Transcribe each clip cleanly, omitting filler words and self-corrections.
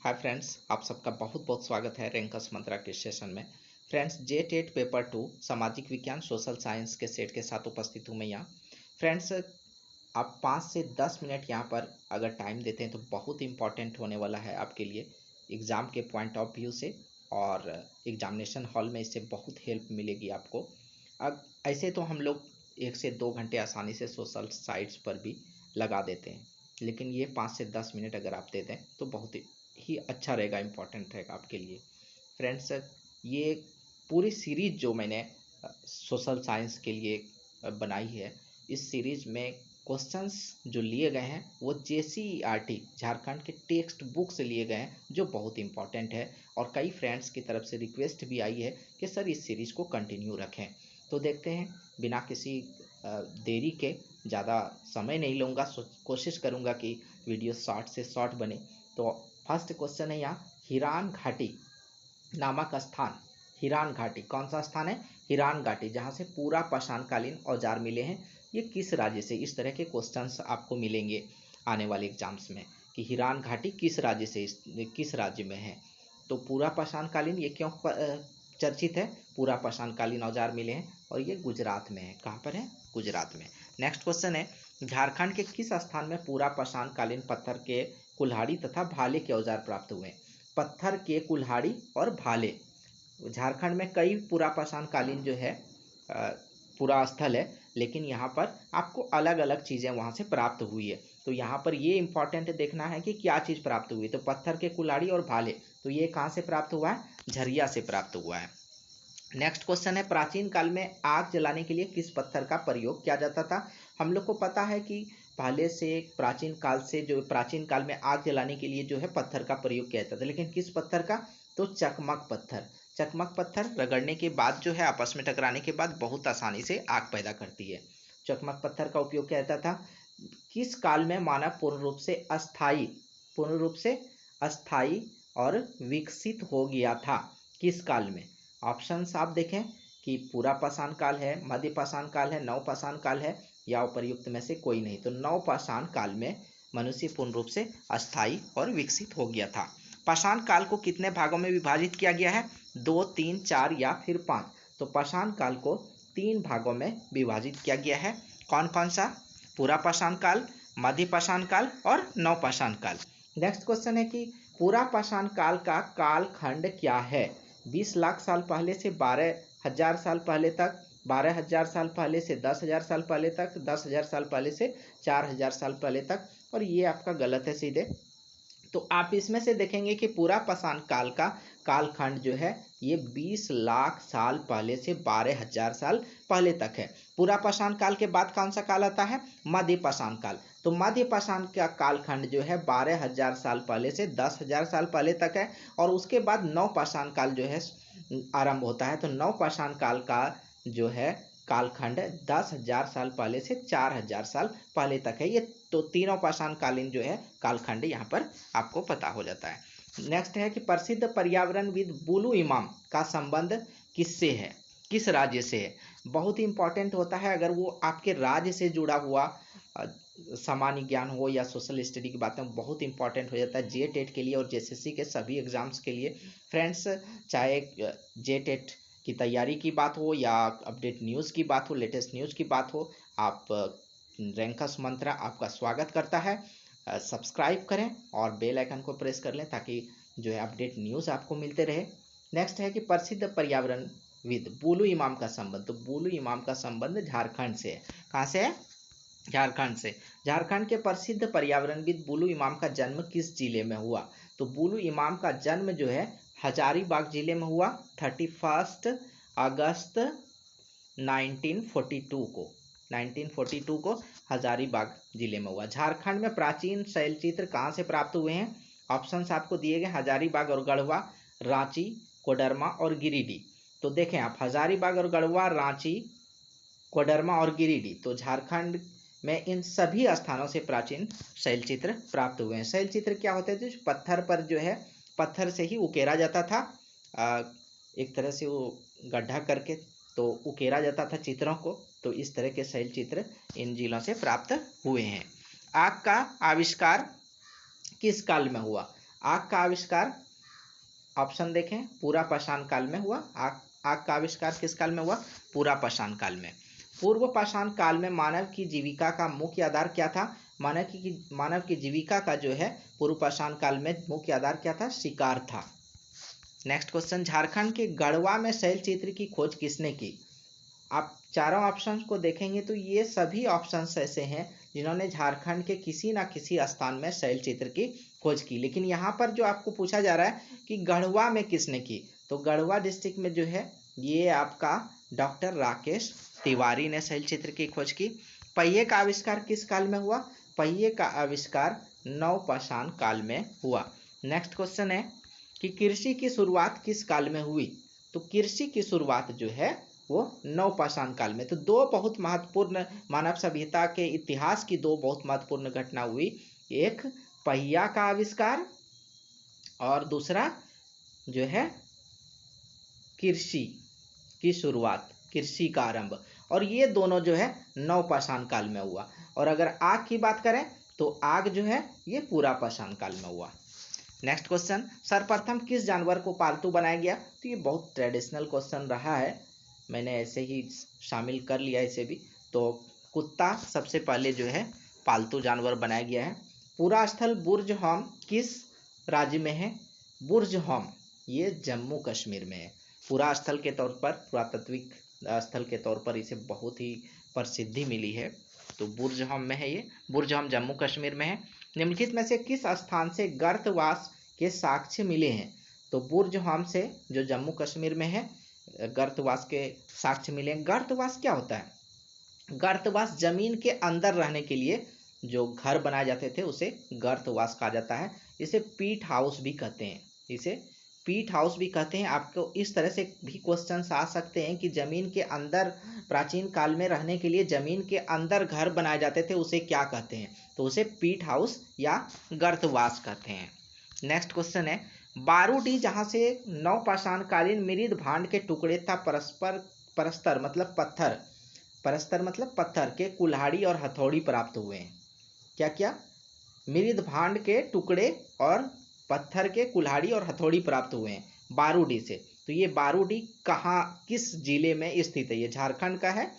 Hi friends, आप सबका बहुत बहुत स्वागत है रैंकस मंत्रा के सेशन में। फ्रेंड्स, जेट 8 पेपर 2 सामाजिक विज्ञान सोशल साइंस के सेट के साथ उपस्थित हूँ मैं यहाँ। फ्रेंड्स, आप 5 से 10 मिनट यहाँ पर अगर टाइम देते हैं तो बहुत इंपॉर्टेंट होने वाला है आपके लिए एग्ज़ाम के पॉइंट ऑफ व्यू से, और एग्जामिनेशन हॉल में इससे बहुत हेल्प मिलेगी आपको। अब ऐसे तो हम लोग 1 से 2 घंटे आसानी से सोशल साइट्स पर भी लगा देते हैं, लेकिन ये 5 से 10 मिनट अगर आप दे दें तो बहुत ही अच्छा रहेगा, इम्पोर्टेंट रहेगा आपके लिए। फ्रेंड्स, ये पूरी सीरीज जो मैंने सोशल साइंस के लिए बनाई है, इस सीरीज में क्वेश्चंस जो लिए गए हैं वो JCERT झारखंड के टेक्स्ट बुक से लिए गए हैं, जो बहुत इंपॉर्टेंट है। और कई फ्रेंड्स की तरफ से रिक्वेस्ट भी आई है कि सर इस सीरीज को कंटिन्यू रखें। तो देखते हैं, बिना किसी देरी के, ज़्यादा समय नहीं लूँगा, कोशिश करूँगा कि वीडियो शॉर्ट से शॉर्ट बने। तो फर्स्ट क्वेश्चन है यहाँ, हिरान घाटी नामक स्थान। हिरान घाटी कौन सा स्थान है? हिरान घाटी, जहाँ से पूरा पाषाणकालीन औजार मिले हैं, ये किस राज्य से? इस तरह के क्वेश्चंस आपको मिलेंगे आने वाले एग्जाम्स में कि हिरान घाटी किस राज्य से, किस राज्य में है। तो पूरा पाषाणकालीन ये क्यों चर्चित है? पूरा पाषाणकालीन औजार मिले हैं और ये गुजरात में है। कहाँ पर है? गुजरात में। नेक्स्ट क्वेश्चन है, झारखंड के किस स्थान में पूरा पाषाणकालीन पत्थर के कुल्हाड़ी तथा भाले के औजार प्राप्त हुए? पत्थर के कुल्हाड़ी और भाले। झारखंड में कई पूरा पाषाणकालीन जो है पूरा स्थल है, लेकिन यहाँ पर आपको अलग अलग चीज़ें वहाँ से प्राप्त हुई है। तो यहाँ पर ये इंपॉर्टेंट देखना है कि क्या चीज़ प्राप्त हुई। तो पत्थर के कुल्हाड़ी और भाले, तो ये कहाँ से प्राप्त हुआ है? झरिया से प्राप्त हुआ है। नेक्स्ट क्वेश्चन है, प्राचीन काल में आग जलाने के लिए किस पत्थर का प्रयोग किया जाता था? हम लोग को पता है कि पहले से प्राचीन काल में आग जलाने के लिए जो है पत्थर का प्रयोग किया जाता था, लेकिन किस पत्थर का? तो चकमक पत्थर। चकमक पत्थर रगड़ने के बाद जो है, आपस में टकराने के बाद बहुत आसानी से आग पैदा करती है। चकमक पत्थर का उपयोग किया जाता था। किस काल में मानव पूर्ण रूप से अस्थाई और विकसित हो गया था? किस काल में? ऑप्शंस आप देखें कि पूरा पाषाण काल है, मध्य पाषाण काल है, नव पाषाण काल है, या उपर्युक्त में से कोई नहीं। तो नव पाषाण काल में मनुष्य पूर्ण रूप से अस्थाई और विकसित हो गया था। पाषाण काल को कितने भागों में विभाजित किया गया है? 2, 3, 4 या फिर 5? तो पाषाण काल को 3 भागों में विभाजित किया गया है। कौन कौन सा? पूरा पाषाण काल, मध्य पाषाण काल और नव पाषाण काल। नेक्स्ट क्वेश्चन है कि पूरा पाषाण काल का कालखंड क्या है? 20 लाख साल पहले से 12,000 साल पहले तक, 12,000 साल पहले से 10,000 साल पहले तक, 10,000 साल पहले से 4,000 साल पहले तक, और ये आपका गलत है सीधे। तो आप इसमें से देखेंगे कि पूरा पाषाण काल का कालखंड जो है ये 20 लाख साल पहले से 12,000 साल पहले तक है। पूरा पाषाण काल के बाद कौन सा काल आता है? मध्य पाषाण काल। तो मध्य पाषाण का कालखंड जो है 12,000 साल पहले से 10,000 साल पहले तक है, और उसके बाद नव पाषाण काल जो है आरंभ होता है। तो नव पाषाण काल का जो है कालखंड 10,000 साल पहले से 4,000 साल पहले तक है। ये तो तीनों पाषाणकालीन जो है कालखंड यहाँ पर आपको पता हो जाता है। नेक्स्ट है कि प्रसिद्ध पर्यावरणविद बुलु इमाम का संबंध किससे है? किस राज्य से है? बहुत ही इंपॉर्टेंट होता है अगर वो आपके राज्य से जुड़ा हुआ सामान्य ज्ञान हो या सोशल स्टडी की बातें, बहुत इंपॉर्टेंट हो जाता है जेट 8 के लिए और JCC के सभी एग्जाम्स के लिए। फ्रेंड्स, चाहे जेट 8 की तैयारी की बात हो या अपडेट न्यूज़ की बात हो, लेटेस्ट न्यूज़ की बात हो, आप रैंकस मंत्रा आपका स्वागत करता है। सब्सक्राइब करें और बेल आइकन को प्रेस कर लें ताकि जो है अपडेट न्यूज़ आपको मिलते रहे। नेक्स्ट है कि प्रसिद्ध पर्यावरणविद बुलु इमाम का संबंध। तो बुलु इमाम का संबंध झारखंड से है। कहाँ से है? झारखंड से। झारखंड के प्रसिद्ध पर्यावरणविद बुलु इमाम का जन्म किस जिले में हुआ? तो बुलु इमाम का जन्म जो है हजारीबाग जिले में हुआ 31 अगस्त 1942 को हजारीबाग जिले में हुआ। झारखंड में प्राचीन शैलचित्र कहाँ से प्राप्त हुए हैं? ऑप्शंस आपको दिए गए, हजारीबाग और गढ़वा, रांची, कोडरमा और गिरिडीह। तो देखें आप, हजारीबाग और गढ़वा, रांची, कोडरमा और गिरिडीह, तो झारखंड में इन सभी स्थानों से प्राचीन शैलचित्र प्राप्त हुए हैं। शैलचित्र क्या होते थे? पत्थर पर जो है, पत्थर से ही उकेरा जाता था, एक तरह से वो गड्ढा करके तो उकेरा जाता था चित्रों को। तो इस तरह के शैलचित्र इन जिलों से प्राप्त हुए हैं। आग का आविष्कार किस काल में हुआ? आग का आविष्कार, ऑप्शन देखें, पूरा पाषाण काल में हुआ। आग का आविष्कार किस काल में हुआ? पूरा पाषाण काल में। पूर्व पाषाण काल में मानव की जीविका का मुख्य आधार क्या था? मानव की जीविका का जो है पूर्व पाषाण काल में मुख्य आधार क्या था? शिकार था। नेक्स्ट क्वेश्चन, झारखंड के गढ़वा में शैल चित्र की खोज किसने की? आप चारों ऑप्शन को देखेंगे तो ये सभी ऑप्शंस ऐसे हैं जिन्होंने झारखंड के किसी ना किसी स्थान में शैल चित्र की खोज की। लेकिन यहाँ पर जो आपको पूछा जा रहा है कि गढ़वा में किसने की, तो गढ़वा डिस्ट्रिक्ट में जो है ये आपका डॉक्टर राकेश तिवारी ने शैल चित्र की खोज की। पहिए का आविष्कार किस काल में हुआ? पहिए का आविष्कार नवपाषाण काल में हुआ। नेक्स्ट क्वेश्चन है कि कृषि की शुरुआत किस काल में हुई? तो कृषि की शुरुआत जो है वो नवपाषाण काल में। तो दो बहुत महत्वपूर्ण मानव सभ्यता के इतिहास की दो बहुत महत्वपूर्ण घटना हुई, एक पहिया का आविष्कार और दूसरा जो है कृषि की शुरुआत, कृषि का आरंभ, और ये दोनों जो है नवपाषाण काल में हुआ। और अगर आग की बात करें तो आग जो है ये पूरा पाषाण काल में हुआ। नेक्स्ट क्वेश्चन, सर्वप्रथम किस जानवर को पालतू बनाया गया? तो ये बहुत ट्रेडिशनल क्वेश्चन रहा है, मैंने ऐसे ही शामिल कर लिया इसे भी। तो कुत्ता सबसे पहले जो है पालतू जानवर बनाया गया है। पूरा स्थल बुर्ज होम किस राज्य में है? बुर्ज होम ये जम्मू कश्मीर में है। पूरा स्थल के तौर पर, पुरातात्विक स्थल के तौर पर इसे बहुत ही प्रसिद्धि मिली है। तो बुर्ज होम में है ये, बुर्ज होम जम्मू कश्मीर में है। निम्नलिखित में से किस स्थान से गर्तवास के साक्ष्य मिले हैं? तो बुर्ज होम से जो जम्मू कश्मीर में है गर्तवास के साक्ष्य मिले। गर्तवास क्या होता है? गर्तवास जमीन के अंदर रहने के लिए जो घर बनाए जाते थे उसे गर्तवास कहा जाता है। इसे पीट हाउस भी कहते हैं, इसे पीट हाउस भी कहते हैं। आपको इस तरह से भी क्वेश्चंस आ सकते हैं कि जमीन के अंदर प्राचीन काल में रहने के लिए जमीन के अंदर घर बनाए जाते थे, उसे क्या कहते हैं? तो उसे पीट हाउस या गर्तवास कहते हैं। नेक्स्ट क्वेश्चन है, बारूडी जहां से नवपाषाणकालीन मृद भांड के टुकड़े था परस्तर मतलब पत्थर, परस्तर मतलब पत्थर के कुल्हाड़ी और हथौड़ी प्राप्त हुए हैं। क्या क्या? मृद भांड के टुकड़े और पत्थर के कुल्हाड़ी और हथौड़ी प्राप्त हुए हैं बारूडी से। तो ये बारूडी कहाँ, किस जिले में स्थित है? ये झारखंड का है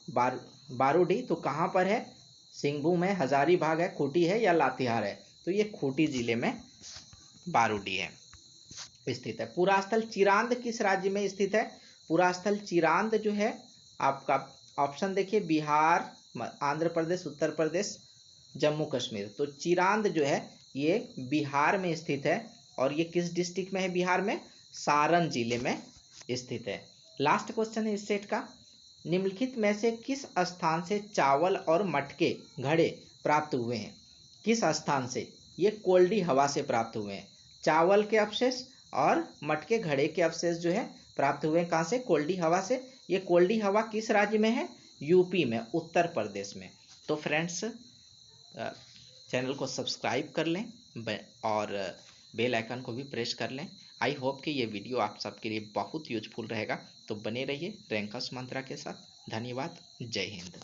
बारूडी। तो कहाँ पर है? सिंहभूम है, हजारीबाग है, खूंटी है या लातेहार है? तो ये खूंटी जिले में बारूडी है स्थित है। पूरा स्थल चिरांद किस राज्य में स्थित है? पूरा स्थल चिरांद जो है आपका ऑप्शन देखिए, बिहार, आंध्र प्रदेश, उत्तर प्रदेश, जम्मू कश्मीर। तो चिरांद जो है ये बिहार में स्थित है। और ये किस डिस्ट्रिक्ट में है बिहार में? सारण जिले में स्थित है। लास्ट क्वेश्चन है इस सेट का, निम्नलिखित में से किस स्थान से चावल और मटके घड़े प्राप्त हुए हैं? किस स्थान से? ये कोल्डी हवा से प्राप्त हुए हैं। चावल के अवशेष और मटके घड़े के अवशेष जो है प्राप्त हुए हैं कहाँ से? कोल्डी हवा से। ये कोल्डी हवा किस राज्य में है? यूपी में, उत्तर प्रदेश में। तो फ्रेंड्स चैनल को सब्सक्राइब कर लें और बेल आइकन को भी प्रेस कर लें। आई होप कि ये वीडियो आप सबके लिए बहुत यूजफुल रहेगा। तो बने रहिए रैंकर्स मंत्रा के साथ। धन्यवाद। जय हिंद।